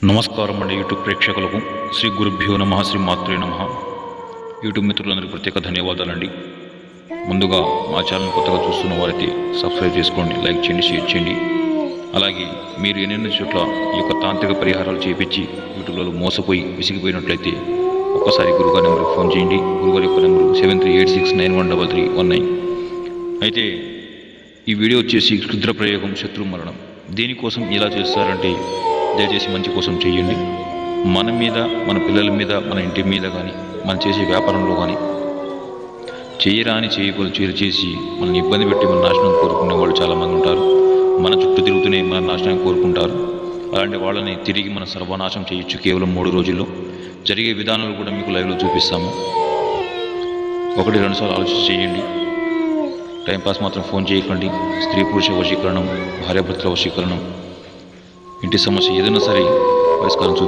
నమస్కారం అండి యూట్యూబ్ ప్రేక్షకులకు శ్రీ గురుభ్యో నమ శ్రీ మాత్రే నమ. యూట్యూబ్ మిత్రులందరికీ ప్రత్యేక ధన్యవాదాలండి. ముందుగా మా ఛానల్ కొత్తగా చూస్తున్న వారైతే సబ్స్క్రైబ్ చేసుకోండి, లైక్ చేయండి, షేర్ చేయండి. అలాగే మీరు ఎన్నెన్నో చోట్ల ఈ యొక్క తాంత్రిక పరిహారాలు చేపించి యూట్యూబ్లో మోసపోయి విసిగిపోయినట్లయితే ఒక్కసారి గురుగారి నెంబర్కి ఫోన్ చేయండి. గురుగారి యొక్క నెంబరు 7386913319. అయితే ఈ వీడియో వచ్చేసి క్షుద్ర ప్రయోగం, శత్రు మరణం. దేనికోసం ఇలా చేస్తారంటే దయచేసి మంచి కోసం చేయండి. మన మీద, మన పిల్లల మీద, మన ఇంటి మీద కానీ, మనం చేసే వ్యాపారంలో కానీ చేయరాని చేయకూడదు చేసి మనల్ని ఇబ్బంది పెట్టి మన నాశనం కోరుకునే వాళ్ళు చాలామంది ఉంటారు. మన చుట్టూ తిరుగుతూనే మన నాశనం కోరుకుంటారు. అలాంటి వాళ్ళని తిరిగి మన సర్వనాశం చేయొచ్చు కేవలం 3 రోజుల్లో. జరిగే విధానాలు కూడా మీకు లైవ్లో చూపిస్తాము. 1-2 సార్లు ఆలోచించి చేయండి. టైంపాస్ మాత్రం ఫోన్ చేయకండి. స్త్రీ పురుష వశీకరణం, భార్యాభర్తల వశీకరణం, ఇంటి సమస్య ఏదైనా సరే పరిష్కారం